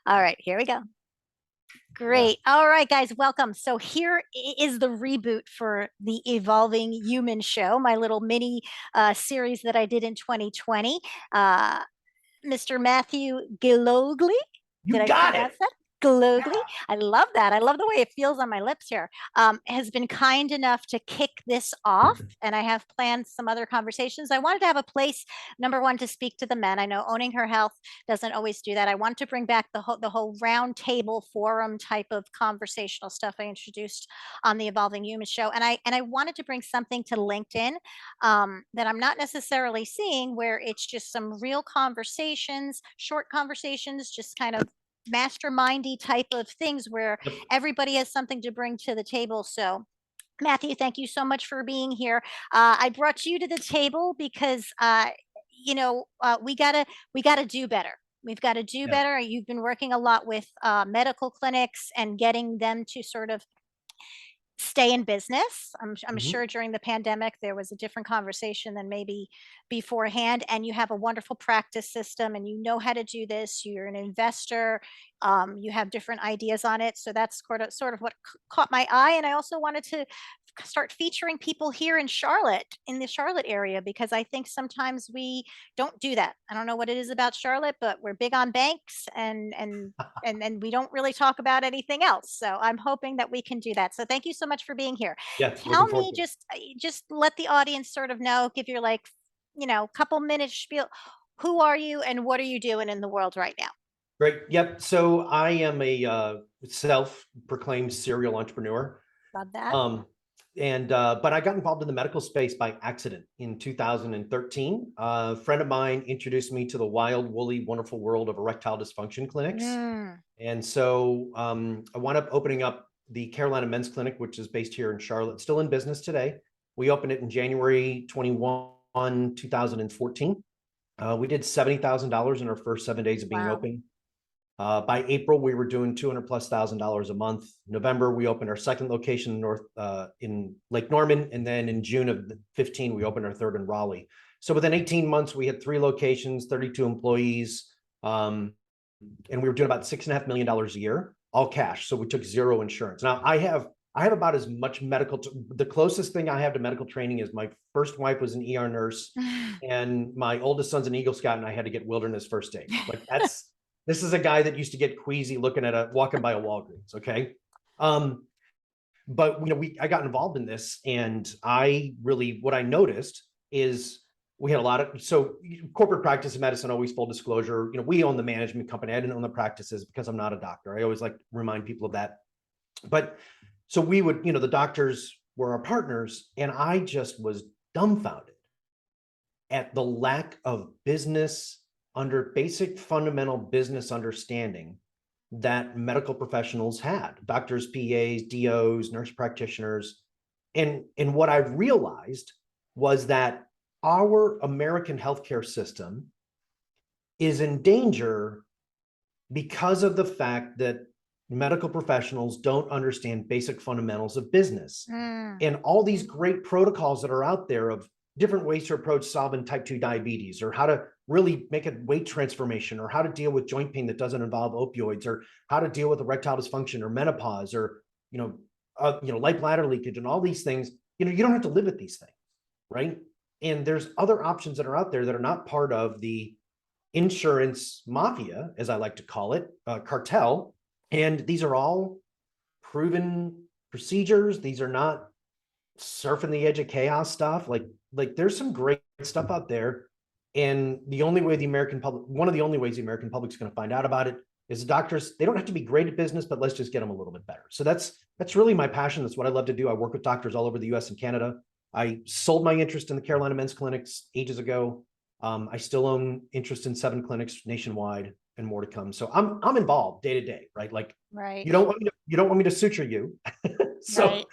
All right, here we go. Yeah. Great. All right, guys, welcome. So here is the reboot for the Evolving Human Show, my little mini series that I did in 2020. Uh, Mr. Matthew Gillogly. Did You I got it. pronounce that? Gillogly. I love that. I love the way it feels on my lips here. Has been kind enough to kick this off, and I have planned some other conversations. I wanted to have a place, number one, to speak to the men. I know owning her health doesn't always do that. I want to bring back the whole round table forum type of conversational stuff I introduced on the Evolving Human Show, and I wanted to bring something to LinkedIn that I'm not necessarily seeing, where it's just some real conversations, short conversations, just kind of mastermindy type of things where Yep. everybody has something to bring to the table. So, Matthew, thank you so much for being here. I brought you to the table because we gotta do better. We've got to do Yeah. better. You've been working a lot with medical clinics and getting them to sort of stay in business. I'm Mhm. sure during the pandemic there was a different conversation than maybe beforehand. And you have a wonderful practice system, and you know how to do this. You're an investor. You have different ideas on it. So that's sort of what caught my eye. And I also wanted to start featuring people here in Charlotte, in the Charlotte area, because I think sometimes we don't do that. I don't know what it is about Charlotte, but we're big on banks, and we don't really talk about anything else. So I'm hoping that we can do that. So thank you so much for being here. Yeah, looking Tell forward me, to it. just let the audience sort of know, give your like, couple minutes spiel. Who are you and what are you doing in the world right now? Great. Yep. So I am a self-proclaimed serial entrepreneur. Love that. Um, and but I got involved in the medical space by accident in 2013. A friend of mine introduced me to the wild, woolly, wonderful world of erectile dysfunction clinics. Mm, And so I wound up opening up the Carolina Men's Clinic, which is based here in Charlotte, still in business today. We opened it in January 21, 2014. We did $70,000 in our first 7 days of being wow. open. By April, we were doing 200 plus $1,000 a month. November, we opened our second location in Lake Norman, and then in June of 15, we opened our third in Raleigh. So within 18 months, we had 3 locations, 32 employees, and we were doing about $6.5 million a year, all cash. So we took zero insurance. Now I have about as much the closest thing I have to medical training is my first wife was an ER nurse, and my oldest son's an Eagle Scout, and I had to get wilderness first aid. Like this is a guy that used to get queasy looking at walking by a Walgreens. Okay. Um, but I got involved in this, and what I noticed is we had a lot of corporate practice in medicine, always full disclosure. We own the management company. I didn't own the practices because I'm not a doctor. I always like to remind people of that. But so we would, the doctors were our partners, and I just was dumbfounded at the lack of business under basic fundamental business understanding that medical professionals had, doctors, PAs, DOs, nurse practitioners. And what I realized was that our American healthcare system is in danger because of the fact that medical professionals don't understand basic fundamentals of business. Mm, And all these great protocols that are out there of different ways to approach solving type 2 diabetes, or how to really make a weight transformation, or how to deal with joint pain that doesn't involve opioids, or how to deal with erectile dysfunction or menopause, or light bladder leakage, and all these things. You don't have to live with these things, right? And there's other options that are out there that are not part of the insurance mafia, as I like to call it, cartel. And these are all proven procedures. These are not surfing the edge of chaos stuff. Like there's some great stuff out there. And the only way the American public, one of the only ways the American public is going to find out about it is the doctors. They don't have to be great at business, but let's just get them a little bit better. So that's really my passion. That's what I love to do. I work with doctors all over the US and Canada. I sold my interest in the Carolina Men's Clinics ages ago. I still own interest in 7 clinics nationwide and more to come. So I'm involved day to day, right? Like right, you don't want me to suture you. right. So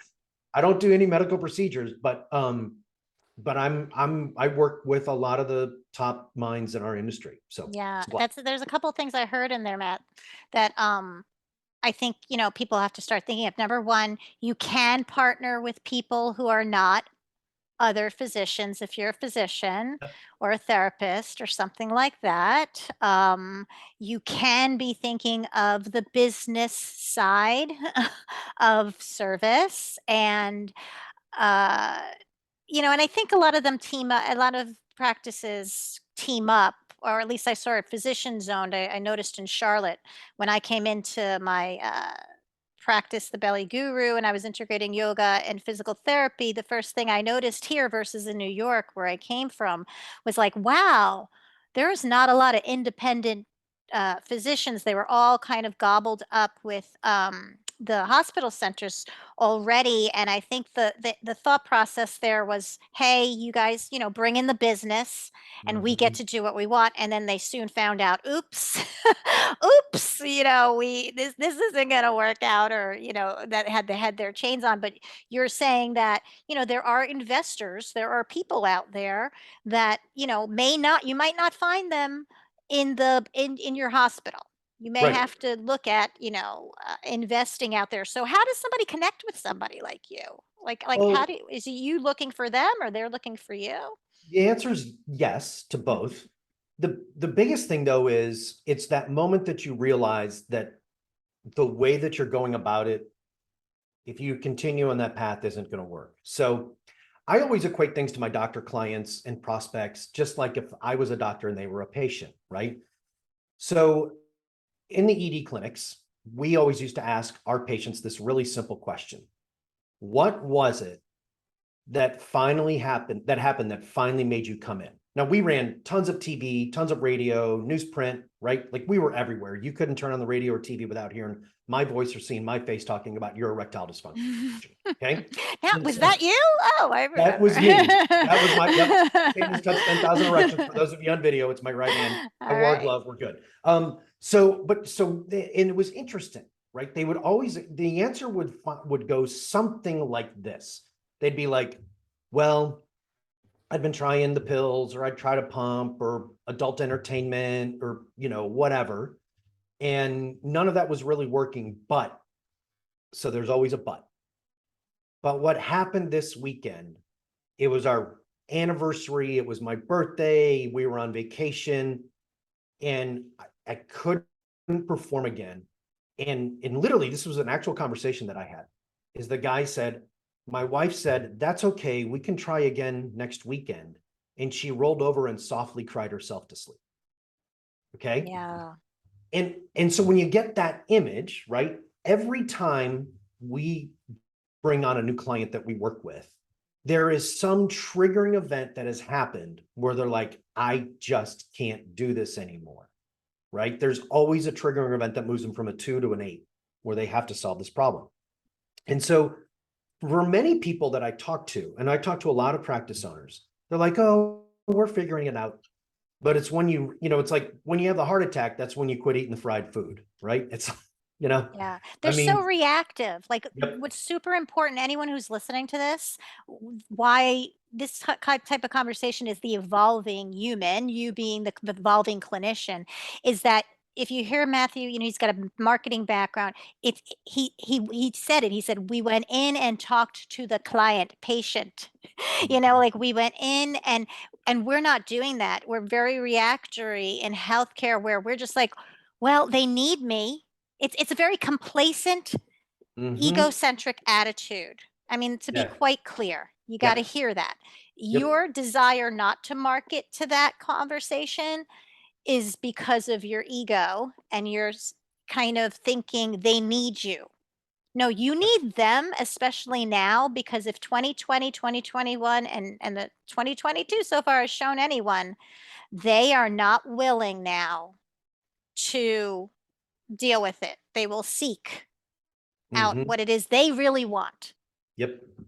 I don't do any medical procedures, but I work with a lot of the top minds in our industry. So Yeah, it's a lot. there's a couple things I heard in there, Matt, that I think, people have to start thinking of. Number one, you can partner with people who are not other physicians if you're a physician or a therapist or something like that. You can be thinking of the business side of service and uh, and I think a lot of them team up, a lot of practices team up, or at least I saw it physician zoned. I noticed in Charlotte when I came into my practice, the Belly Guru, and I was integrating yoga and physical therapy. The first thing I noticed here versus in New York, where I came from, was like, wow, there's not a lot of independent physicians. They were all kind of gobbled up with the hospital centers already. And I think the thought process there was, hey, you guys, bring in the business and we get Mhm. to do what we want. And then they soon found out, oops, oops, this isn't going to work out, or, that they had their chains on. But you're saying that, there are investors, there are people out there that, you might not find them in your hospital. You may Right. have to look at, investing out there. So how does somebody connect with somebody like you? Like how Well, is it you looking for them or they're looking for you? the answer is yes to both. The biggest thing though is it's that moment that you realize that the way that you're going about it, if you continue on that path, isn't going to work. So I always equate things to my doctor clients and prospects, just like if I was a doctor and they were a patient, right? So in the ED clinics, we always used to ask our patients this really simple question. What was it that finally made you come in? Now, we ran tons of TV, tons of radio, newsprint, right? Like we were everywhere. You couldn't turn on the radio or TV without hearing my voice or seeing my face talking about your erectile dysfunction. Okay. Now, And was so that you? Oh, I that remember. was me. That was my, yep. Fingers touch 10,000 erections. For those of you on video, it's my right hand. I All wore a right. glove. We're good. And it was interesting, right? They would always, the answer would go something like this. They'd be like, well, I've been trying the pills, or I'd try to pump, or adult entertainment, or, whatever. And none of that was really working. But so there's always a but. But what happened this weekend, it was our anniversary. It was my birthday. We were on vacation and I couldn't perform again. And literally, this was an actual conversation that I had. Is the guy said, my wife said, that's okay. We can try again next weekend. And she rolled over and softly cried herself to sleep. Okay. Yeah. And so when you get that image, right, every time we bring on a new client that we work with, there is some triggering event that has happened where they're like, I just can't do this anymore, right? There's always a triggering event that moves them from a 2 to an 8 where they have to solve this problem. And so for many people that I talk to, and I talk to a lot of practice owners, they're like, oh, we're figuring it out. But it's when it's like when you have the heart attack, that's when you quit eating the fried food, right? It's, Yeah, I they're so mean, reactive. Like, yep. what's super important, anyone who's listening to this, why this type of conversation is the evolving human, you being the evolving clinician, is that if you hear Matthew, he's got a marketing background. It's he said it. He said we went in and talked to the client, patient. Like we went in and we're not doing that. We're very reactory in healthcare, where we're just like, well, they need me. It's a very complacent, Mm-hmm. egocentric attitude. I mean, to be Yeah. quite clear, you got to Yep. hear that. Yep. Your desire not to market to that conversation is because of your ego and you're kind of thinking they need you. No, you Yep. need them, especially now, because if 2020, 2021, and the 2022 so far has shown anyone, they are not willing now to deal with it. They will seek out Mm-hmm. what it is they really want, Yep. Yeah,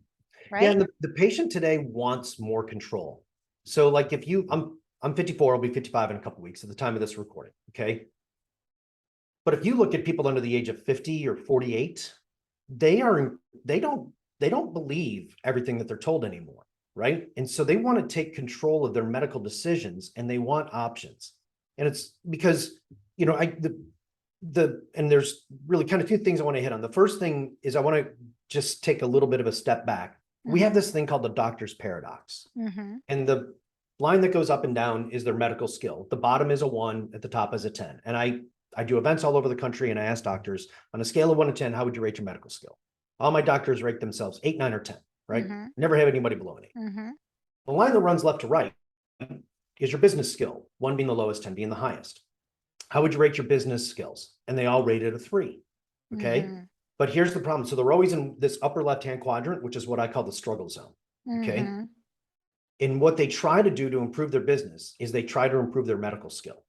right? and the patient today wants more control. So like if you I'm 54, I'll be 55 in a couple of weeks at the time of this recording. Okay. But if you look at people under the age of 50 or 48, they are they don't believe everything that they're told anymore. Right. And so they want to take control of their medical decisions and they want options. And it's because, and there's really kind of two things I want to hit on. The first thing is I want to just take a little bit of a step back we have this thing called the doctor's paradox. Mm-hmm. And the line that goes up and down is their medical skill. The bottom is a 1, at the top is a 10. And I do events all over the country, and I ask doctors, on a scale of 1 to 10, how would you rate your medical skill? All my doctors rate themselves 8, 9, or 10, right? Mm-hmm. Never have anybody below an 8. Mm-hmm. The line that runs left to right is your business skill, 1 being the lowest, 10 being the highest. How would you rate your business skills? And they all rated a 3, okay? Mm-hmm. But here's the problem. So they're always in this upper left-hand quadrant, which is what I call the struggle zone, okay? Mm-hmm. And what they try to do to improve their business is they try to improve their medical skill.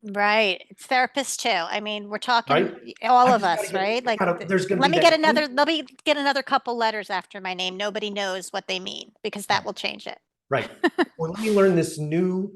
Right. It's therapists too. I mean, we're talking Right? all I of just gotta us, get- right? Like, there's gonna let be me get that another, let me get another couple letters after my name. Nobody knows what they mean because that will change it. right. Or let me learn this new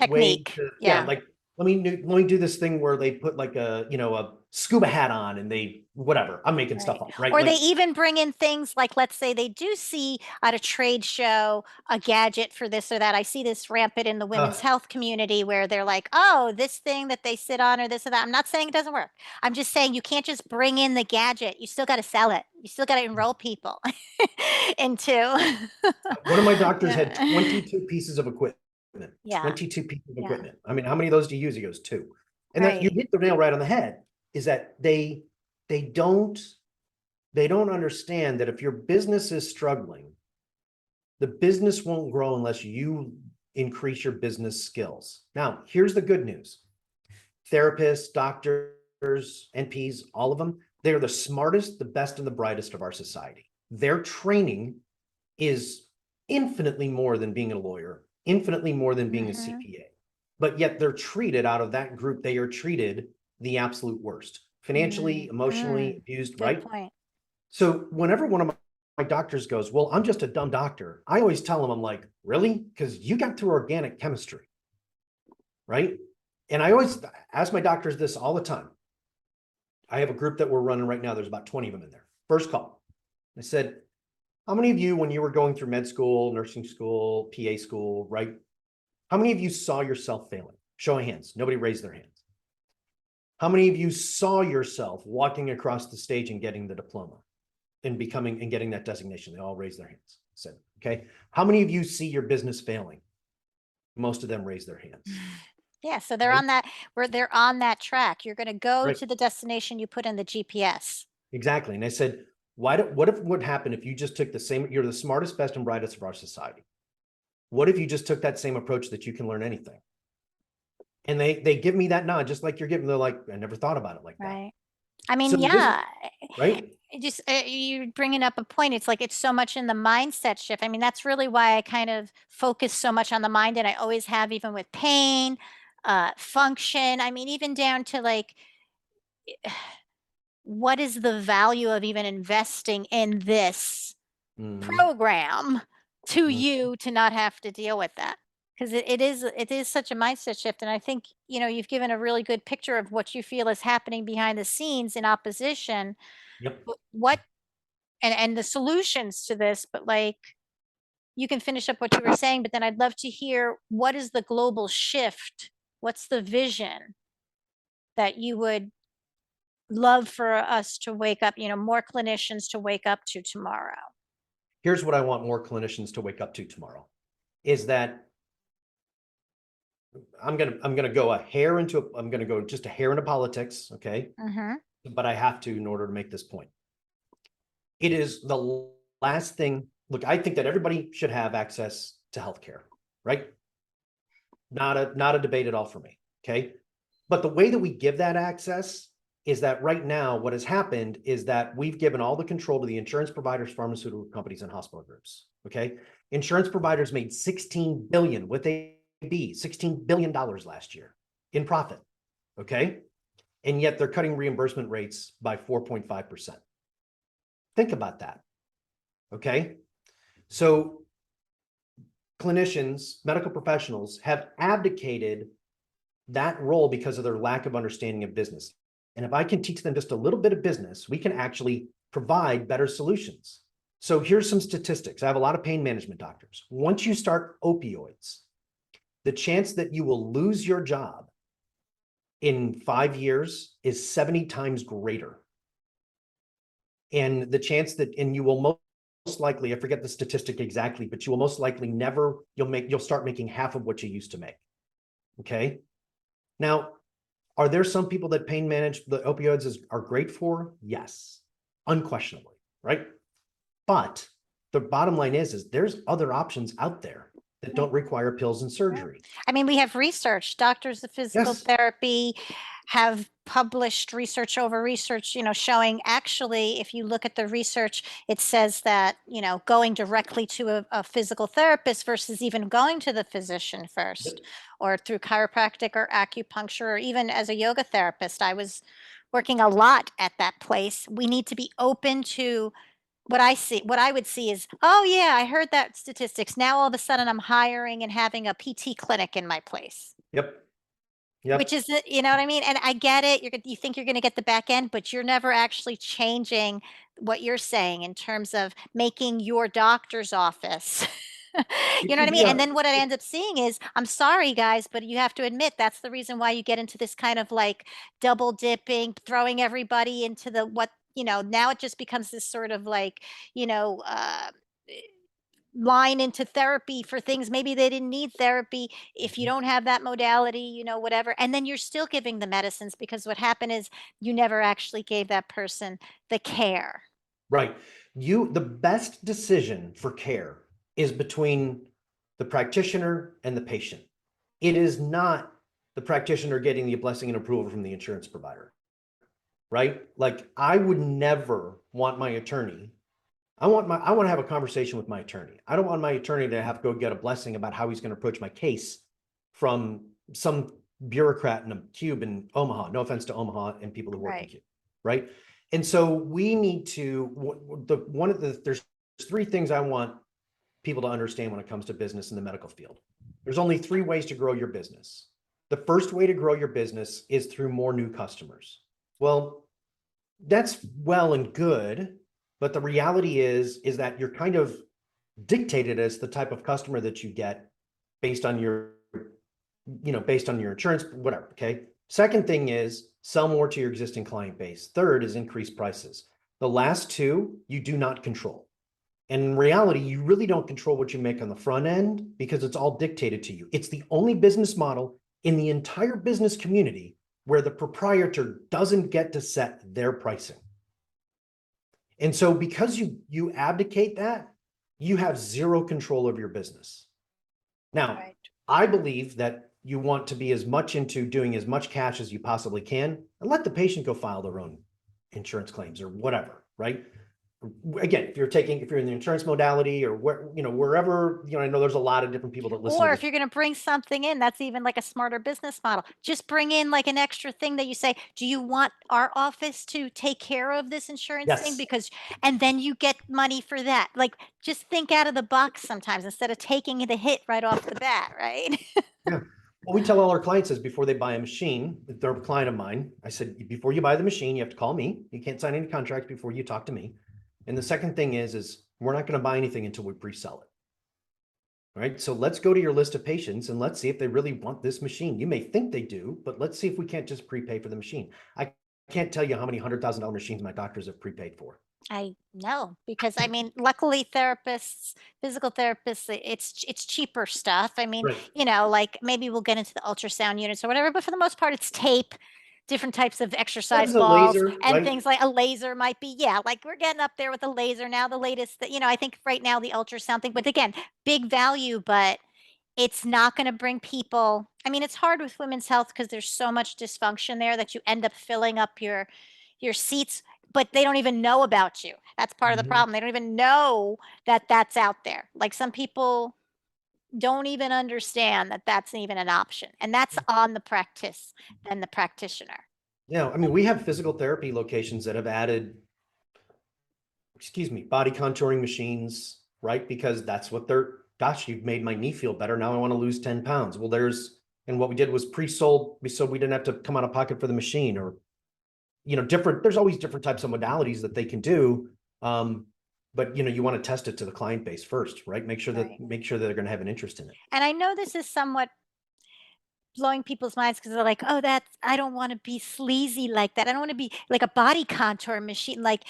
way Technique. to, Yeah. like let me do this thing where they put like a, a scuba hat on and they whatever. I'm making stuff up, right? Or Like, they even bring in things like, let's say they do see at a trade show a gadget for this or that. I see this rampant in the women's health community where they're like, oh, this thing that they sit on or this or that. I'm not saying it doesn't work. I'm just saying you can't just bring in the gadget. You still got to sell it. You still got to enroll people into. one of my doctors had 22 pieces of equipment. Yeah. 22 pieces of Yeah. equipment. I mean, how many of those do you use? He goes, 2. And that you Right. hit the nail right on the head, is that they don't understand that if your business is struggling, the business won't grow unless you increase your business skills. Now, here's the good news. Therapists, doctors, NPs, all of them, they're the smartest, the best, and the brightest of our society. Their training is infinitely more than being a lawyer, infinitely more than being a CPA. But yet they're treated, out of that group, they are treated the absolute worst. Financially, emotionally abused, Good right? point. So whenever one of my doctors goes, well, I'm just a dumb doctor, I always tell them, I'm like, really? Because you got through organic chemistry, right? And I always ask my doctors this all the time. I have a group that we're running right now. There's about 20 of them in there. First call. I said, how many of you, when you were going through med school, nursing school, PA school, right? How many of you saw yourself failing? Show of hands. Nobody raised their hands. How many of you saw yourself walking across the stage and getting the diploma and getting that designation? They all raised their hands. I said, okay. How many of you see your business failing? Most of them raised their hands. Yeah, so they're Right? on that, where they're on that track. You're going to go Right. to the destination you put in the GPS. Exactly. And I said, what would happen if you just took the same, you're the smartest, best, and brightest of our society. What if you just took that same approach that you can learn anything? And they give me that nod, just like you're giving. They're like, I never thought about it like that. Right. I mean, So yeah. right. It just you're bringing up a point. It's like it's so much in the mindset shift. I mean, that's really why I kind of focus so much on the mind, and I always have, even with pain, function. I mean, even down to like, what is the value of even investing in this program to you to not have to deal with that? Because it is such a mindset shift. And I think, you've given a really good picture of what you feel is happening behind the scenes in opposition. Yep. What and the solutions to this, but like, you can finish up what you were saying, but then I'd love to hear, what is the global shift? What's the vision that you would love for us to wake up, more clinicians to wake up to tomorrow? Here's what I want more clinicians to wake up to tomorrow, is that I'm gonna go just a hair into politics, okay? But I have to in order to make this point. It is the last thing. Look, I think that everybody should have access to healthcare, right? Not a debate at all for me, okay? But the way that we give that access is that right now, what has happened is that we've given all the control to the insurance providers, pharmaceutical companies, and hospital groups, okay? Insurance providers made $16 billion with $16 billion last year in profit, okay? And yet they're cutting reimbursement rates by 4.5%. Think about that, okay? So clinicians, medical professionals have abdicated that role because of their lack of understanding of business. And if I can teach them just a little bit of business, we can actually provide better solutions. So here's some statistics. I have a lot of pain management doctors. Once you start opioids, the chance that you will lose your job in 5 years is 70 times greater. And the chance that, and you will likely, I forget the statistic exactly, but you will most likely never, you'll start making half of what you used to make. Okay. Now, are there some people that pain manage the opioids are great for? Yes, unquestionably, right? But the bottom line is there's other options out there that don't require pills and surgery. I mean, we have research. Doctors of physical Yes. therapy have published research over research, showing actually, if you look at the research, it says that, going directly to a physical therapist versus even going to the physician first, or through chiropractic or acupuncture, or even as a yoga therapist. I was working a lot at that place. We need to be open to what I would see is, oh yeah, I heard that statistics. Now all of a sudden I'm hiring and having a PT clinic in my place. Yep. Which Yep. is, you know what I mean? And I get it. You think you're going to get the back end, but you're never actually changing what you're saying in terms of making your doctor's office. It You know what could I be mean? And then what I end up seeing is, I'm sorry, guys, but you have to admit that's the reason why you get into this kind of like double dipping, throwing everybody into the now it just becomes this sort of like, you know, uh, line into therapy for things maybe they didn't need therapy if you don't have that modality, whatever. And then you're still giving the medicines because what happened is you never actually gave that person the care. right. The best decision for care is between the practitioner and the patient. It is not the practitioner getting the blessing and approval from the insurance provider, right? Like I would never want my attorney. I want to have a conversation with my attorney. I don't want my attorney to have to go get a blessing about how he's going to approach my case from some bureaucrat in a cube in Omaha. No offense to Omaha and people who work in Right. cube, right? And so we need to there's three things I want people to understand when it comes to business in the medical field. There's only three ways to grow your business. The first way to grow your business is through more new customers. Well, that's well and good, but the reality is that you're kind of dictated as the type of customer that you get based on your, based on your insurance, whatever. Okay. Second thing is sell more to your existing client base. Third is increase prices. The last two you do not control. And in reality, you really don't control what you make on the front end because it's all dictated to you. It's the only business model in the entire business community where the proprietor doesn't get to set their pricing. And so because you abdicate that, you have zero control of your business. Now, Right. I believe that you want to be as much into doing as much cash as you possibly can and let the patient go file their own insurance claims or whatever, right? Again, if you're in the insurance modality or wherever, I know there's a lot of different people that listen to Or this. if you're going to bring something in, that's even like a smarter business model. Just bring in like an extra thing that you say, do you want our office to take care of this insurance thing? Yes. Because, and then you get money for that. Like just think out of the box sometimes instead of taking the hit right off the bat, right? Yeah. What we tell all our clients is before they buy a machine, if they're a client of mine, I said, before you buy the machine, you have to call me. You can't sign any contracts before you talk to me. And the second thing is we're not going to buy anything until we pre-sell it. All right. So let's go to your list of patients and let's see if they really want this machine. You may think they do, but let's see if we can't just prepay for the machine. I can't tell you how many $100,000 machines my doctors have prepaid for. I know because I mean, luckily therapists, physical therapists, it's cheaper stuff. I mean, Right. like maybe we'll get into the ultrasound units or whatever, but for the most part, it's tape, different types of exercise There's a balls, laser, and right? things like a laser might be, yeah, like we're getting up there with a laser now. The latest that I think right now the ultrasound thing, but again, big value, but it's not going to bring people. I mean, it's hard with women's health because there's so much dysfunction there that you end up filling up your seats, but they don't even know about you. That's part of the Mhm. problem. They don't even know that that's out there. Like some people don't even understand that that's even an option, and that's on the practice and the practitioner. Yeah. I mean, we have physical therapy locations that have added, body contouring machines, right? Because that's what gosh, you've made my knee feel better. Now I want to lose 10 pounds. Well, and what we did was pre-sold so we didn't have to come out of pocket for the machine or, there's always different types of modalities that they can do. But you want to test it to the client base first, right? Make sure that Right. they're going to have an interest in it. And I know this is somewhat blowing people's minds because they're like, oh, I don't want to be sleazy like that. I don't want to be like a body contour machine, like,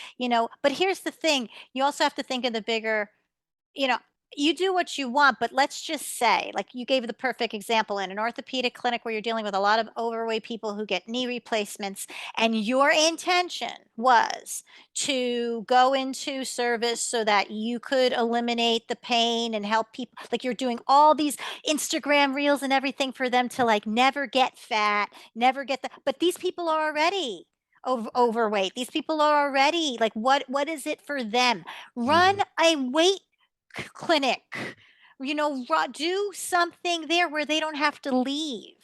but here's the thing. You also have to think of the bigger, you know, you do what you want, but let's just say, like you gave the perfect example in an orthopedic clinic where you're dealing with a lot of overweight people who get knee replacements, and your intention was to go into service so that you could eliminate the pain and help people. Like you're doing all these Instagram reels and everything for them to like never get fat, never get but these people are already overweight. These people are already like, what is it for them? Run a weight clinic, do something there where they don't have to leave,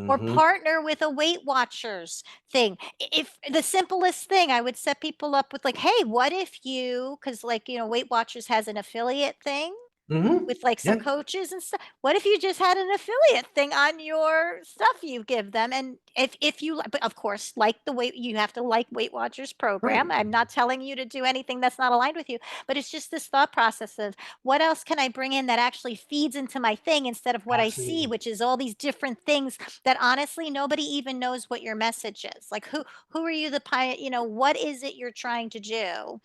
or partner with a Weight Watchers thing. If the simplest thing, I would set people up with like, hey, what if you, because like, Weight Watchers has an affiliate thing with like some Yeah. coaches and stuff. What if you just had an affiliate thing on your stuff you give them? And if you, but of course, like the way you have to like Weight Watchers Right. program. I'm not telling you to do anything that's not aligned with you, but it's just this thought process of what else can I bring in that actually feeds into my thing instead of what I see, Absolutely. which is all these different things that honestly nobody even knows what your message is. Like who are you what is it you're trying to do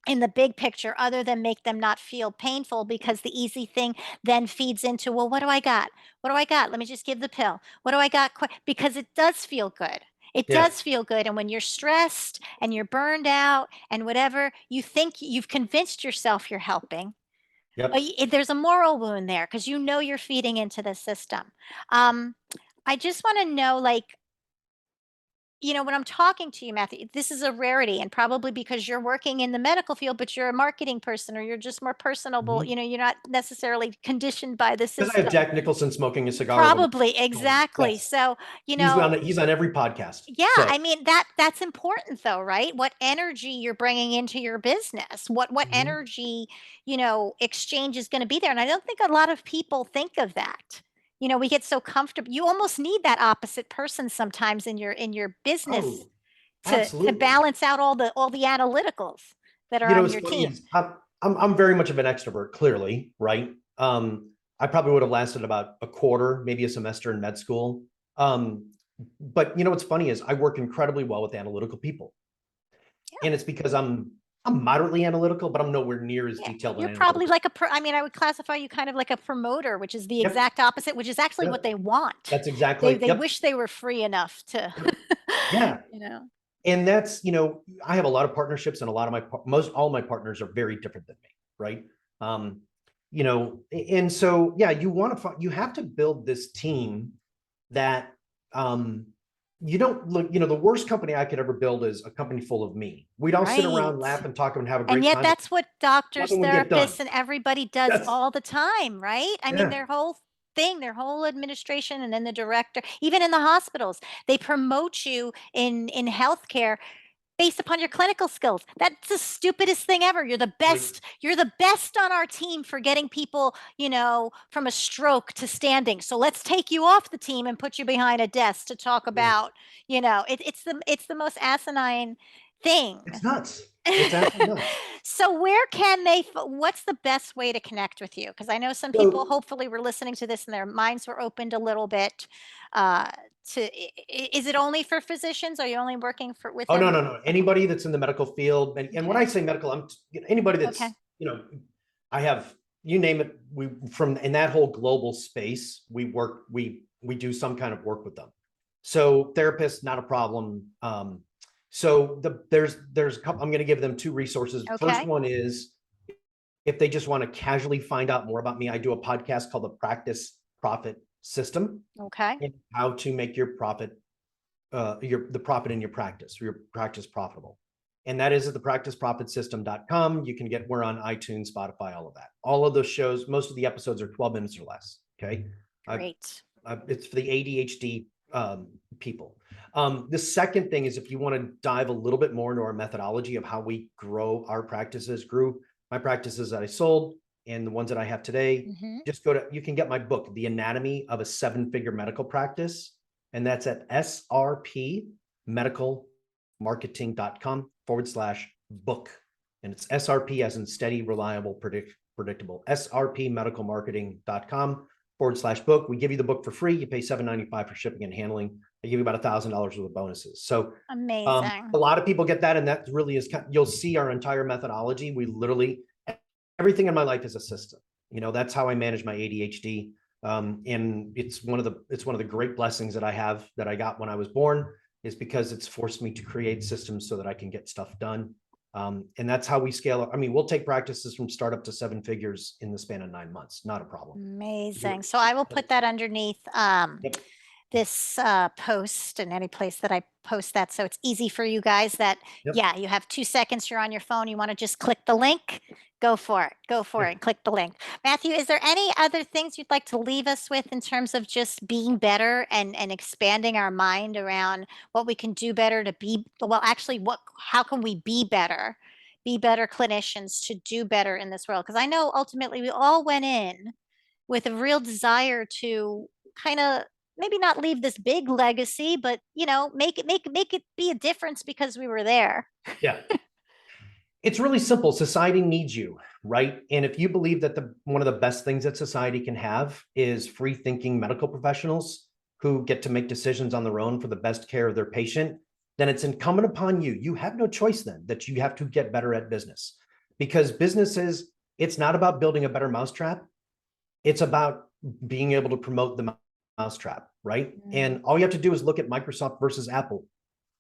in the big picture other than make them not feel painful, because the easy thing then feeds into, well, what do I got? What do I got? Let me just give the pill. What do I got? Because it does feel good. It Yeah. does feel good. And when you're stressed and you're burned out and whatever, you think you've convinced yourself you're helping. But Yep. there's a moral wound there because you're feeding into the system. I just want to know, like, when I'm talking to you, Matthew, this is a rarity, and probably because you're working in the medical field, but you're a marketing person or you're just more personable, you're not necessarily conditioned by the Because I have system. Jack Nicholson smoking a cigar over Probably, my. exactly. Yes. So, He's on every podcast. yeah, So I mean that's important though, right? What energy you're bringing into your business, what energy, exchange is going to be there. And I don't think a lot of people think of that. We get so comfortable. You almost need that opposite person sometimes in your business oh, to absolutely. balance out all the analyticals that are on What's your funny team. is I'm very much of an extrovert, clearly, right? I probably would have lasted about a quarter, maybe a semester in med school. But what's funny is I work incredibly well with analytical people. Yeah. And it's because I'm moderately analytical, but I'm nowhere near as Yeah, detailed you're and probably analytical. like I mean, I would classify you kind of like a promoter, which is the Yep. exact opposite, which is actually what Yep. they want. That's They exactly. they Yep. wish they were free enough to, Yep. Yeah. you know. And that's, I have a lot of partnerships, and a lot of most all my partners are very different than me. Right. Um, and so, yeah, you have to build this team that, you don't look, the worst company I could ever build is a company full of me. We'd all sit Right. around, laugh and talk and have a And great yet time, but that's what doctors, nothing would get done. therapists, and everybody does That's, all the time, right? I mean, yeah. their whole thing, their whole administration, and then the director, even in the hospitals, they promote you in healthcare based upon your clinical skills. That's the stupidest thing ever. You're the Right. best. You're the best on our team for getting people, from a stroke to standing. So let's take you off the team and put you behind a desk to talk Yes. about, it's the most asinine thing. It's nuts. It's absolutely nuts. So what's the best way to connect with you? Because I know some people So, hopefully were listening to this and their minds were opened a little bit. Uh, is it only for physicians? Are you only working with oh, no, them? no, no. Okay. Anybody that's in the medical field, and when Okay. I say medical, I'm anybody Okay. that's, I have, you name it. We from in that whole global space, we do some kind of work with them. So therapists, not a problem. So there's a couple. I'm going to give them two resources. First Okay. one is if they just want to casually find out more about me, I do a podcast called the Practice Profit System, Okay. and how to make your profit, the profit in your practice profitable. And that is at the practiceprofitsystem.com. You can we're on iTunes, Spotify, all of that. All of those shows, most of the episodes are 12 minutes or less. Okay. Great. It's for the ADHD people. The second thing is, if you want to dive a little bit more into our methodology of how we grew my practices that I sold and the ones that I have today, Mm-hmm. you can get my book, The Anatomy of a Seven-Figure Medical Practice. And that's at srpmedicalmarketing.com/book. And it's SRP as in steady, reliable, predictable, srpmedicalmarketing.com /book. We give you the book for free. You pay $7.95 for shipping and handling. They give you about $1,000 worth of bonuses. So Amazing. a lot of people get that, and that really is, you'll see our entire methodology. We literally, everything in my life is a system. You know, that's how I manage my ADHD. And it's one of the great blessings that I have, that I got when I was born, is because it's forced me to create systems so that I can get stuff done. And that's how we scale up. I mean, we'll take practices from startup to 7 figures in the span of 9 months. Not a problem. Amazing. So I will put that underneath Yep. this post and any place that I post that. So it's easy for you guys that, Yep. yeah, you have 2 seconds, you're on your phone, you want to just click the link, go for it. Go for it. Click the link. Matthew, is there any other things you'd like to leave us with in terms of just being better and expanding our mind around what we can do better to be, well, actually, how can we be better clinicians to do better in this world? Because I know ultimately we all went in with a real desire to kind of maybe not leave this big legacy, but make it be a difference because we were there. Yeah. It's really simple. Society needs you, right? And if you believe that one of the best things that society can have is free thinking medical professionals who get to make decisions on their own for the best care of their patient, then it's incumbent upon you. You have no choice then, that you have to get better at business, because businesses, it's not about building a better mousetrap. It's about being able to promote the mousetrap, right? And all you have to do is look at Microsoft versus Apple.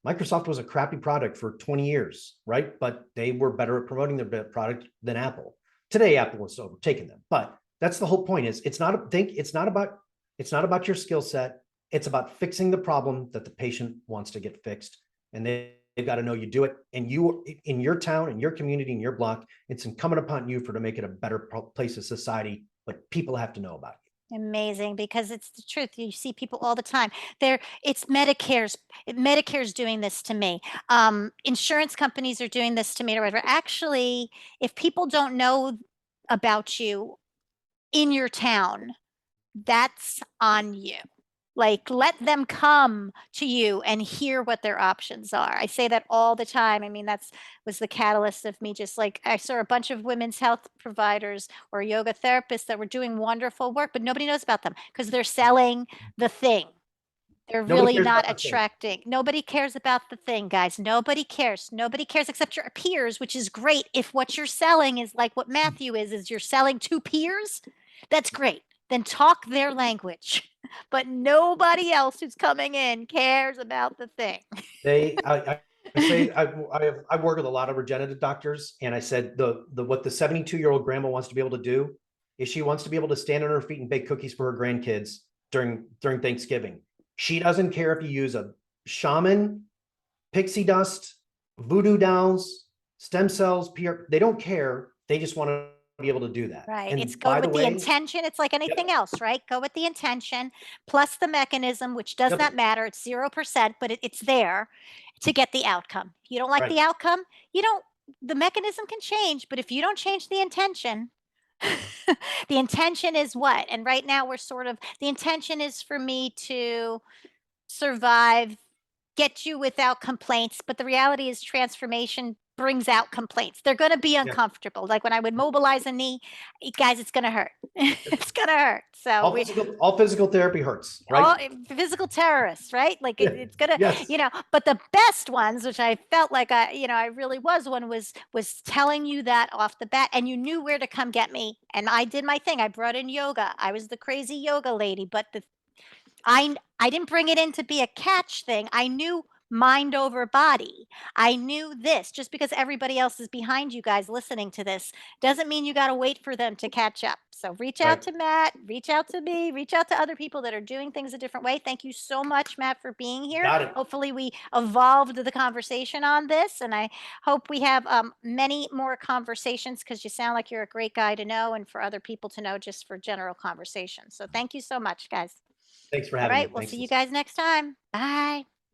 Microsoft was a crappy product for 20 years, right? But they were better at promoting their product than Apple. Today, Apple has overtaken them. But that's the whole point, is it's not about your skill set. It's about fixing the problem that the patient wants to get fixed. And they've got to know you do it. And you, in your town, in your community, in your block, it's incumbent upon you to make it a better place of society, but people have to know about it. Amazing, because it's the truth. You see people all the time. It's Medicare's doing this to me. Insurance companies are doing this to me or whatever. Actually, if people don't know about you in your town, that's on you. Like, let them come to you and hear what their options are. I say that all the time. I mean, was the catalyst of me. Just like I saw a bunch of women's health providers or yoga therapists that were doing wonderful work, but nobody knows about them because they're selling the thing. They're Nobody really cares not about the thing. attracting. Nobody cares about the thing, guys. Nobody cares. Nobody cares except your peers, which is great. If what you're selling is like what Matthew is you're selling to peers, that's great. Then talk their language. But nobody else who's coming in cares about the thing. I say I work with a lot of regenerative doctors, and I said what the 72-year-old grandma wants to be able to do is she wants to be able to stand on her feet and bake cookies for her grandkids during Thanksgiving. She doesn't care if you use a shaman, pixie dust, voodoo dolls, stem cells, PR. They don't care. They just want to be able to do that. Right. And It's go by with the the way, intention. It's like anything else, right? Go with the intention plus the mechanism, which does yep, not matter. It's 0%, but it's there to get the outcome. If you don't like right. the outcome, the mechanism can change, but if you don't change the intention, the intention is what? And right now the intention is for me to survive, get you without complaints. But the reality is transformation brings out complaints. They're going to be Yeah. uncomfortable. Like when I would mobilize a knee, guys, it's going to hurt. It's going to hurt. So all physical therapy hurts, right? physical terrorists, right? Like it's going to, yes. but the best ones, which I felt like I really was one, was telling you that off the bat, and you knew where to come get me. And I did my thing. I brought in yoga. I was the crazy yoga lady, but I didn't bring it in to be a catch thing. I knew mind over body. I knew this. Just because everybody else is behind you guys listening to this doesn't mean you got to wait for them to catch up. So reach out Right. to Matt, reach out to me, reach out to other people that are doing things a different way. Thank you so much, Matt, for being here. Got it. Hopefully we evolved the conversation on this, and I hope we have many more conversations, because you sound like you're a great guy to know and for other people to know, just for general conversation. So thank you so much, guys. Thanks for All having me. right, we'll Thanks, see you Lisa. guys next time. Bye.